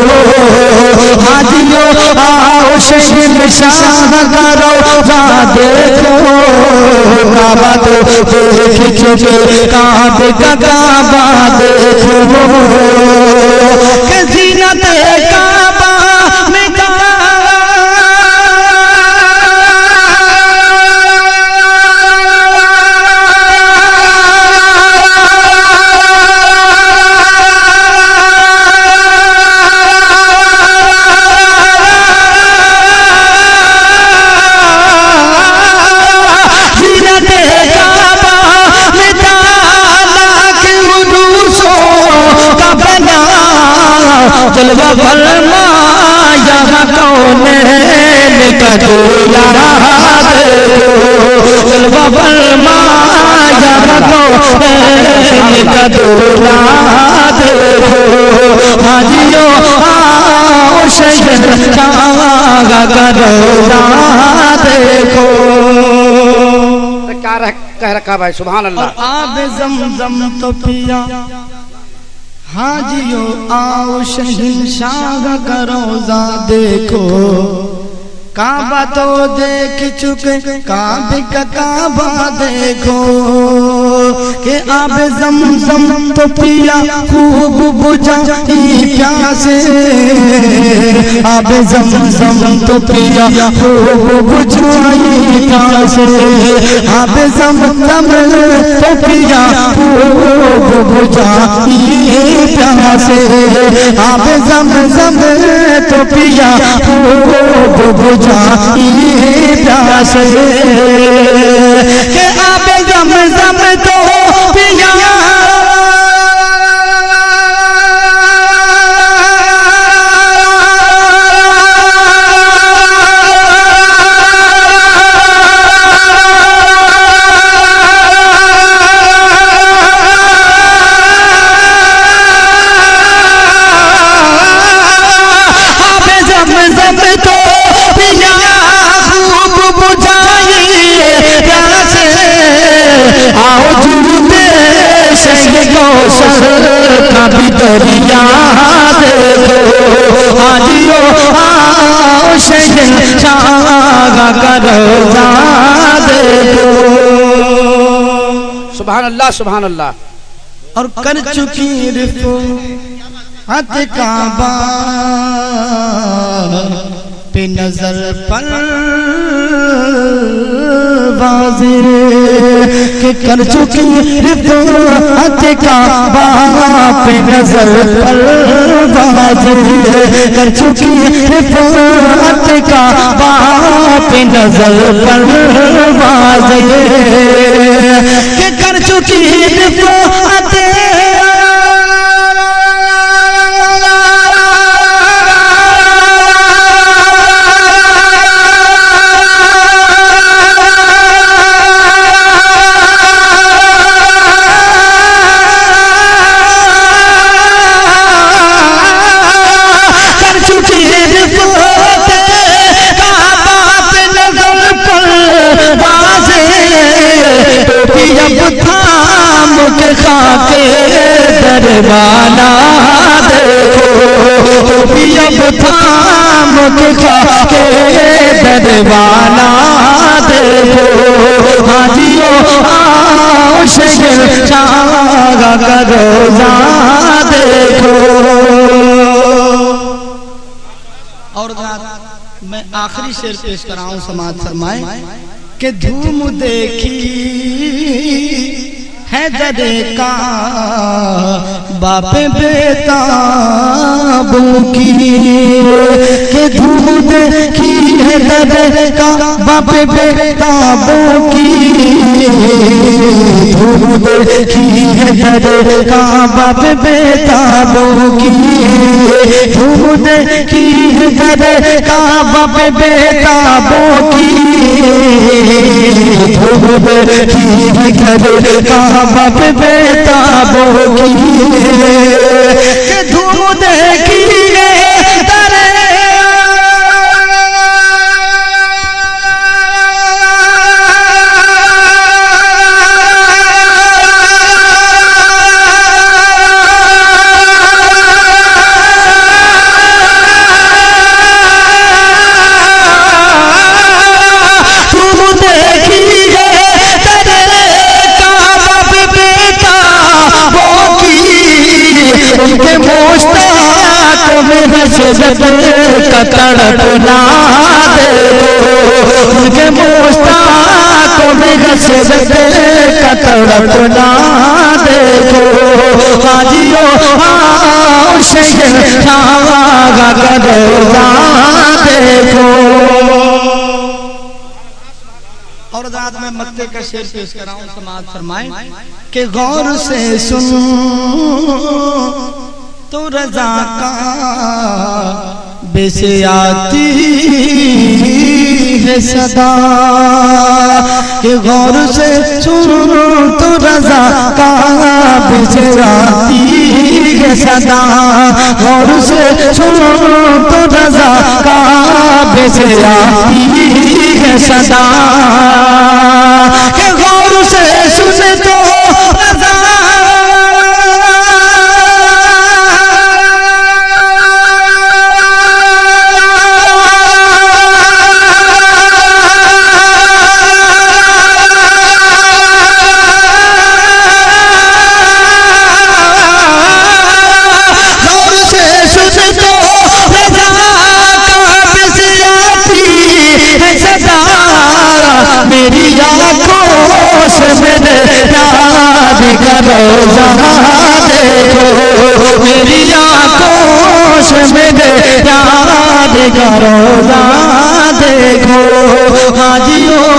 حاجیوں آؤ شہر شاہ کا روزہ دیکھو کعبہ تو دیکھ چکے کعبے کا کعبہ دیکھو کہ زینت کعبہ میں جلوہ فرمایا کونین کا دولا دیکھو جلوہ فرمایا کونین کا دولا دیکھو حاجیوں آؤ شہر شاہ کا روزہ دیکھو. کیا کہہ رکھا بھائی سبحان اللہ. اور آب زمزم تو پیا حاجیوں آؤ شہنشاہ کا روزہ دیکھو کعبہ تو دیکھ چکے کعبے کا کعبہ دیکھو کہ آب زمزم تو پیا خوب بجھائی پیاسے آب زمزم تو پیا خوب بجھائی پیاسے آب زمزم تو پیا خوب بجھائی پیاسے آب زمزم تو پیا خوب بجھائی پیاسے کہ آب زمزم تو پیا کا بھی دریا دیکھو حاجیوں آؤ شہر شاہ کا روزہ دیکھو. سبحان اللہ سبحان اللہ. اور کر چکی رفعت کعبہ پہ نظر پر واضح کہ کر چکی رفعت کعبہ پہ نظر پر واضح کر چکی رفعت کعبہ پہ نظر پر واضح کہ کر چکی رفعت دربانا دیکھو بھی اب تھام کے دربانا دیکھو حاجیوں آؤ شہر شاہ کا روزہ دیکھو. اور میں آخری شعر پیش کر رہا ہوں سماعت فرمائیں کہ دھوم دیکھی حیدر کا باپ بیتابوں کی کہ دھوم دیکھی حیدر کا باپ بیتابوں کی دھوم دیکھی حیدر کا باپ بیتابوں کی دھوم دیکھی حیدر کا باپ بیتابوں کی دھوم دیکھی حیدر کا باپ بیتابوں کی کہ دھوم دیکھی تڑپنا دیکھو ان کے مشتاقوں میں حسرت کا تڑپنا دیکھو حاجیوں آؤ شہنشاہ کا روزہ دیکھو. اور رات میں مکے کا شعر پیش کر رہا ہوں، سماعت فرمائیں کہ غور سے سن تو رضا کا بے سے آتی ہے صدا کہ غور سے سن تو رضا کا بے سے آتی ہے صدا غور سے سن تو رضا کا بے سے آتی ہے صدا کہ غور سے سن تو رضا روزہ دیکھو میری آنکھوں سے میرے یاد کا روزہ دیکھو حاجیوں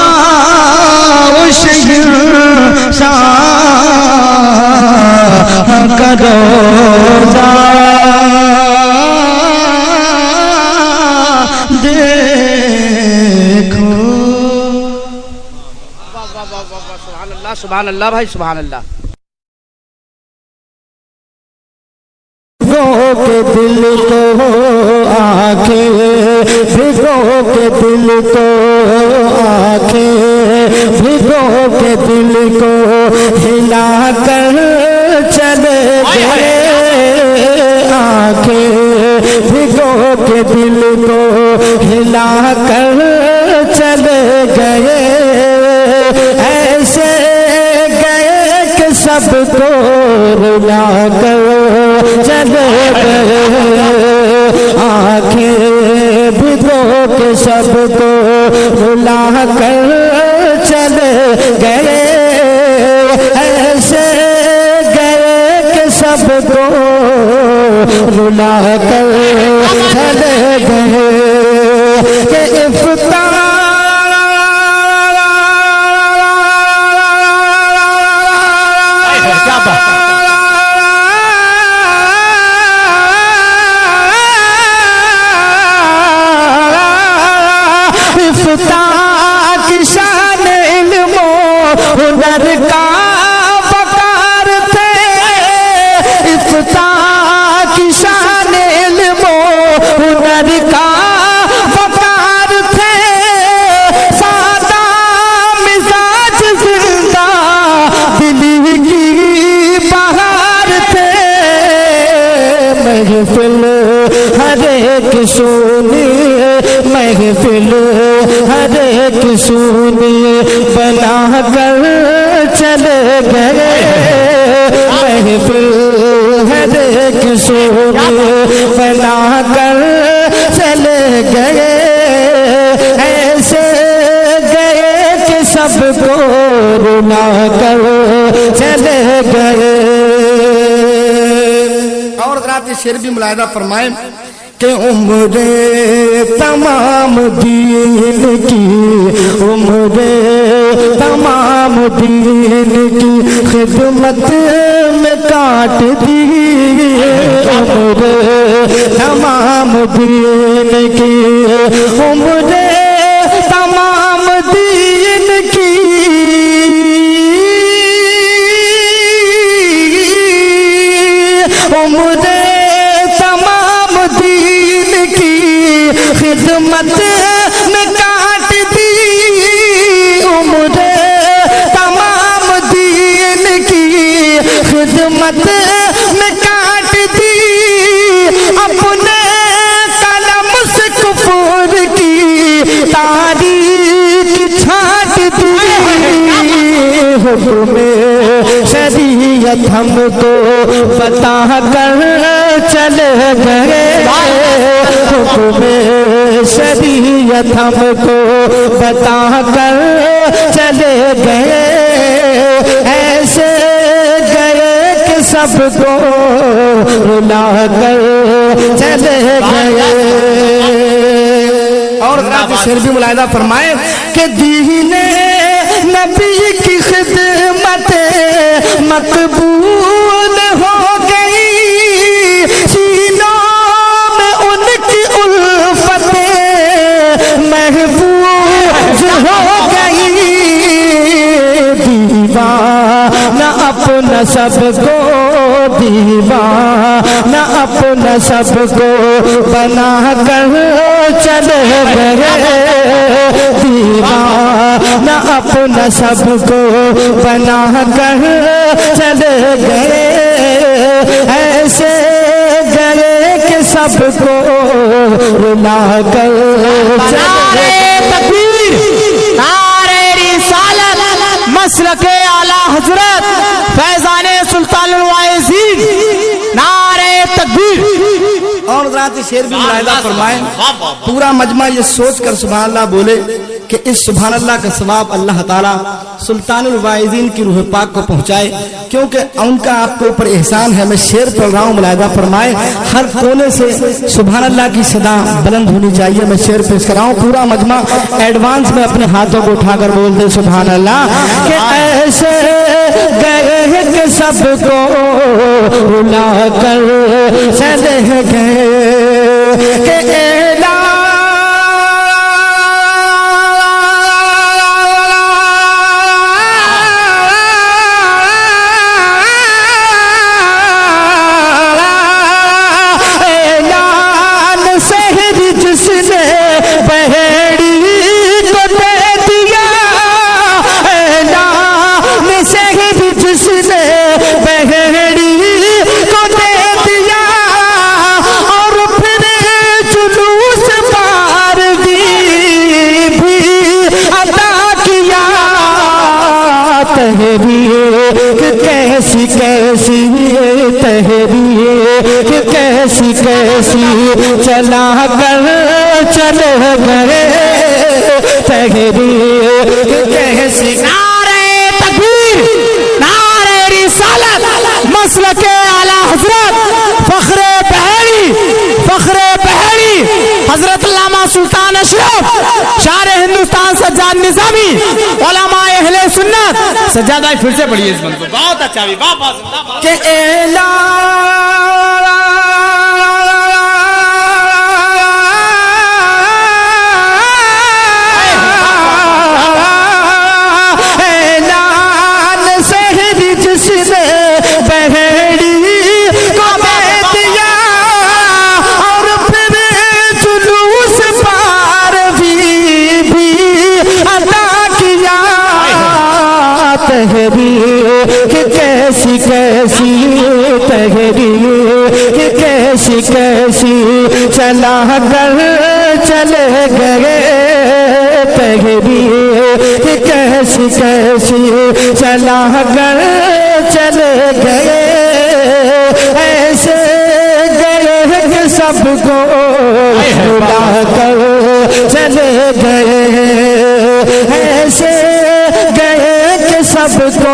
آؤ شہنشاہ کا روزہ دیکھو. سبحان اللہ بھائی سبحان اللہ. بھگو کے دل کو آنکھیں بھگو کے دل کو آنکھیں بھگو کے دل کو ہلا کر چلے گئے آنکھیں بھگو کے دل کو ہلا کر چلے گئے ایسے سب کو رلا کر چلے گئے آنکھیں بھگو کے سب کو رلا کر چلے گئے ایسے گئے کہ سب کو رلا کر چلے گئے کہ افطار کی شان علم و ہنر کا وقار تھے افتاح کی شان علم و ہنر کا وقار تھے سادہ مزاج زندہ دلی کی بہار تھے محفل ہر ایک سونی محفل ہر ایک سونی بنا کر چلے گئے محفل ہر ایک سونی بنا کر چلے گئے ایسے گئے کہ سب کو رلا کر گئے. اور حضرات یہ شعر بھی ملاحظہ فرمائیں کہ عمر تمام دین کی، عمر تمام دین کی خدمت میں کاٹ دی. عمر تمام دین کی، عمر تمام دین کی، عمر تمام دین کی خدمت میں کاٹ دی. عمر تمام دین کی خدمت میں کاٹ دی. اپنے قلم سے کفر کی تاریخ چھانٹ دی. حکم شریعت ہم کو بتا کر چلے گئے. حکم شریعت ہم کو بتا کر چلے گئے. ایسے گئے کہ سب کو رلا کر چلے گئے. اور ذرا شعر بھی ملاحظہ فرمائیں کہ دین نبی کی خدمت مقبول ہو گئی. سینوں میں ان کی الفت محفوظ ہو گئی. دیوانہ اپنا سب کو، دیوانہ اپنا سب کو بنا کر چلے گئے. دیوانہ اپنا سب کو بنا کر چلے گئے. ایسے گئے کہ سب کو رلا کر چلے گئے. نعرہ رسالت مسلک اعلی حضرت فیضان سلطان الواعظین، نعرہ تکبیر. اور حضرات شعر بھی ملاحظہ فرمائیں. پورا مجمع یہ سوچ کر سبحان اللہ بولے کہ اس سبحان اللہ کا ثواب اللہ تعالیٰ سلطان الواعظین کی روح پاک کو پہنچائے، کیونکہ ان کا آپ کے اوپر احسان ہے. میں شعر پڑھ رہا ہوں، ملاحظہ فرمائیں. ہر کونے سے سبحان اللہ کی صدا بلند ہونی چاہیے. میں شعر پیش کر رہا ہوں. پورا مجمع ایڈوانس میں اپنے ہاتھوں کو اٹھا کر بول دے سبحان اللہ. کہ ایسے گئے کہ سب کو رلا کر چلے گئے. کہ کیسی کیسی تحریک کیسی کیسی چلا کر چلے گئے. تحریک کیسی. نعرہ تکبیر، نعرہ رسالت مسلک اعلی حضرت فخر بحری، فخر بحری حضرت علامہ سلطان اشرف شاعر ہندوستان سجاد نظامی علماء اہل سنت. سجاد بھائی پھر سے پڑھیے اس بند کو، بہت اچھا بھی. کہ اعلان شہر جس نے بہڑی کو دے دیا، اور پھر جلوس پار بھی ادا کیا. تحریک کیسی کیسی تحریک کیسی کیسی چلا کر چلے گئے. تحریک کیسی کیسی چلا کر چلے گئے. ایسے گئے کہ سب کو رلا کر چلے گئے. ایسے گئے کہ سب کو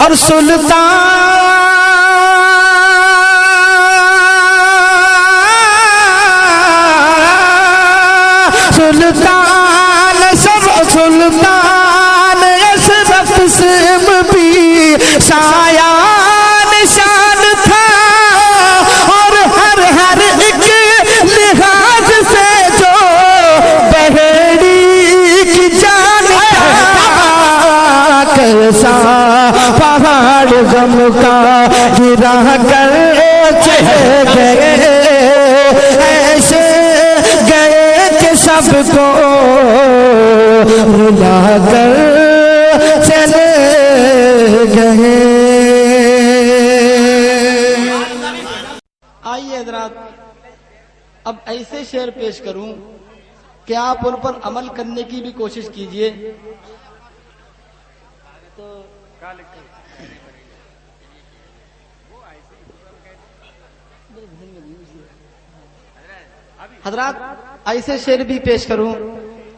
اور سلطان اشرف سم بھی سایہ نشان تھا اور ہر ایک لحاظ سے جو بہیڑی کی جان کیسا پہاڑ غم کا گرا کر چلے گئے ایسے گئے کہ سب کو رلا کر چلے گئے. آئیے حضرات اب ایسے شعر پیش کروں کہ آپ ان پر عمل کرنے کی بھی کوشش کیجئے. حضرات ایسے شعر بھی پیش کروں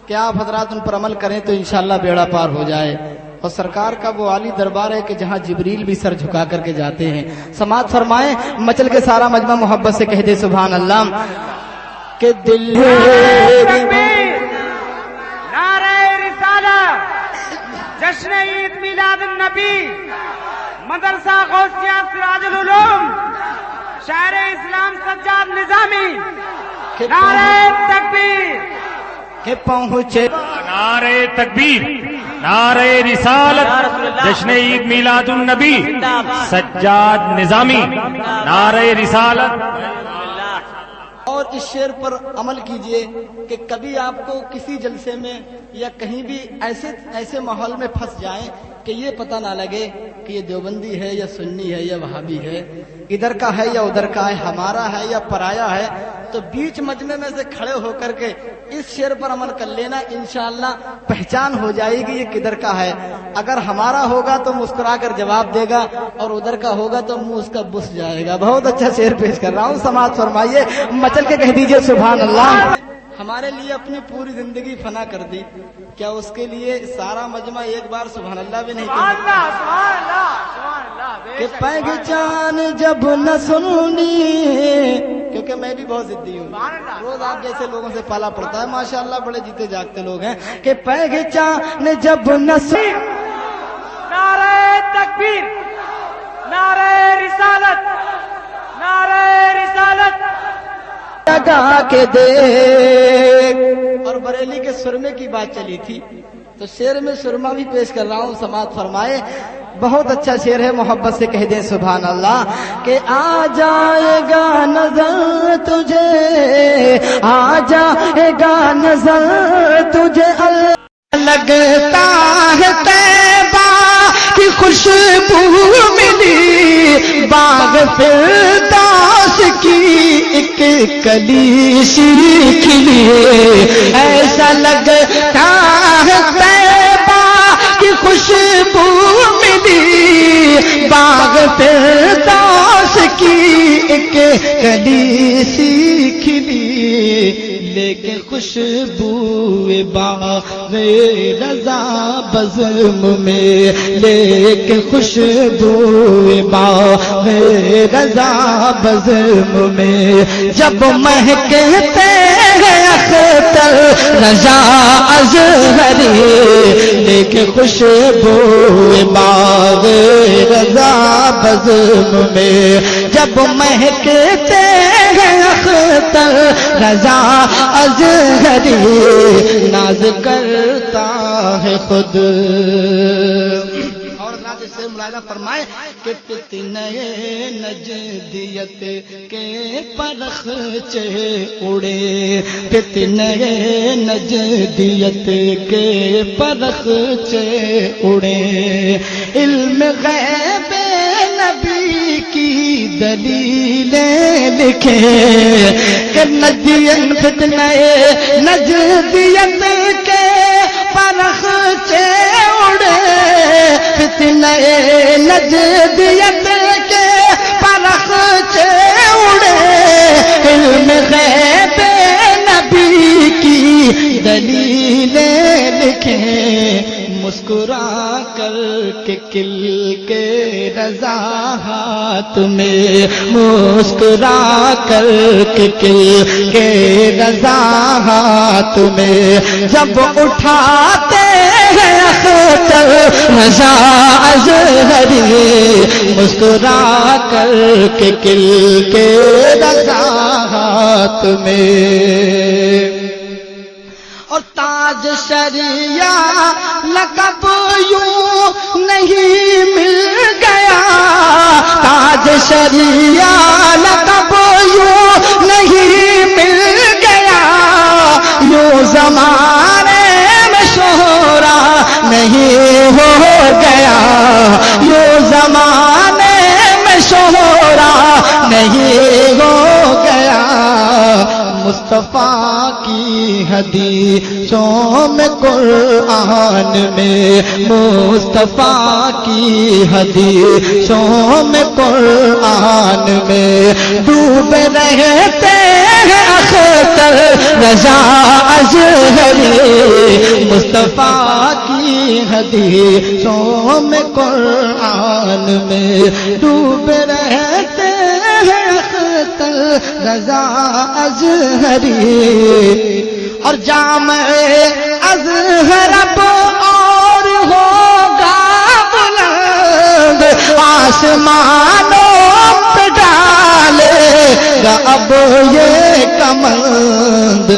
کہ آپ حضرات ان پر عمل کریں تو انشاءاللہ بیڑا پار ہو جائے. اور سرکار کا وہ عالی دربار ہے کہ جہاں جبریل بھی سر جھکا کر کے جاتے ہیں. سماعت فرمائیں مچل کے سارا مجمع محبت سے کہہ دے سبحان اللہ کہ دل نعرہ رسالت جشن عید میلاد النبی مدرسہ غوثیہ سراج العلوم شاعر اسلام سجاد نظامی نعرہ تکبیر کہ پہنچے نعرہ تکبیر نعرہ رسالت جشن عید میلاد النبی سجاد نظامی نعرہ رسالت. اور اس شعر پر عمل کیجئے کہ کبھی آپ کو کسی جلسے میں یا کہیں بھی ایسے ماحول میں پھنس جائیں کہ یہ پتہ نہ لگے کہ یہ دیوبندی ہے یا سنی ہے یا وہابی ہے، ادھر کا ہے یا ادھر کا ہے، ہمارا ہے یا پرایا ہے. تو بیچ مجمع میں سے کھڑے ہو کر کے اس شعر پر عمل کر لینا، انشاءاللہ پہچان ہو جائے گی یہ کدھر کا ہے. اگر ہمارا ہوگا تو مسکرا کر جواب دے گا اور ادھر کا ہوگا تو منہ اس کا بس جائے گا. بہت اچھا شعر پیش کر رہا ہوں، سماعت فرمائیے مچل کے کہہ دیجئے سبحان اللہ. ہمارے لیے اپنی پوری زندگی فنا کر دی، کیا اس کے لیے سارا مجمع ایک بار سبحان اللہ بھی نہیں کہہ سکتا؟ کہ پہچان جب نہ سنی، کیونکہ میں بھی بہت ضدی ہوں، روز آپ جیسے لوگوں سے پالا پڑتا ہے، ماشاءاللہ بڑے جیتے جاگتے لوگ ہیں. کہ پہچان جب نہ سنی، نعرہ تکبیر نعرہ رسالت نعرہ رسالت لگا کے دیکھ. اور بریلی کے سرمے کی بات چلی تھی تو شعر میں سرما بھی پیش کر رہا ہوں، سماعت فرمائے. بہت اچھا شعر ہے، محبت سے کہہ دیں سبحان اللہ کہ آ جائے گا نظر تجھے، آ جائے گا نظر تجھے لگتا ہے طیبہ کی خوشبو ملی باغ فردوس کی ایک کلی سی کھلی، ایسا لگتا ہے طیبہ کی خوشبو ملی باغ فردوس کی ایک کلی سی کھلی، لیکن خوشبو باغ رضا بزم میں، لیکن خوشبو باغ رضا بزم میں جب مہکتے ہیں اختر رضا ازہری، لیکن خوشبو باغ رضا بزم میں جب مہکتے ہیں اختر رضا ازہری، ناز کرتا ہے خود. اور ناز سے ملاحظہ فرمائے کہ فتنہ نجدیت کے پرخچے اڑے، فتنہ نجدیت کے پرخچے اڑے، علم غیب نبی کی دلیلیں لکھے کہ فتنہ نجدیت کے پرخچے اڑے، فتنہ نجدیت کے پرخچے اڑے، علم غیب نبی کی دلیل مدینے لکھے مسکرا کر کے کل کے رضا ہاتھ میں، مسکرا کر کے کل کے رضا ہاتھ میں، جب اٹھاتے ہیں اختر رضا اظہری مسکرا کر کے کل کے رضا ہاتھ میں، اور تاج شریعہ لقب یوں نہیں مل گیا، تاج شریعہ لقب یوں نہیں مل گیا، یوں زمانے میں شہرا نہیں ہو گیا، یوں زمانے میں شہرا نہیں ہو گیا، مصطفیٰ کی حدیثوں میں قرآن میں، مصطفیٰ کی حدیثوں میں قرآن میں ڈوب رہتے ہیں اختر رضا اظہری، مصطفیٰ کی حدیثوں میں قرآن میں ڈوب رہتے ہیں اختر رضا اظہری، اور جامع ازہر اب اور ہوگا بلند، آسمانوں پہ ڈالے گا اب یہ کمند،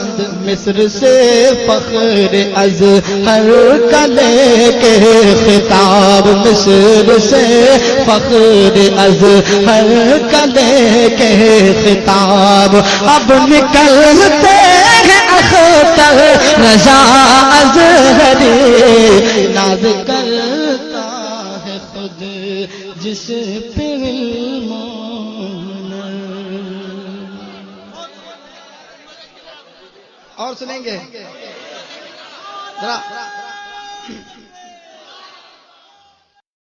مصر سے فخر ازہر کا لے کے خطاب، مصر سے فخر ازہر کا لے کے خطاب، اب نکلتے ہیں اختر رضا اظہری، ناز کرتا ہے خود جس پہ علم اور سنیں گے ذرا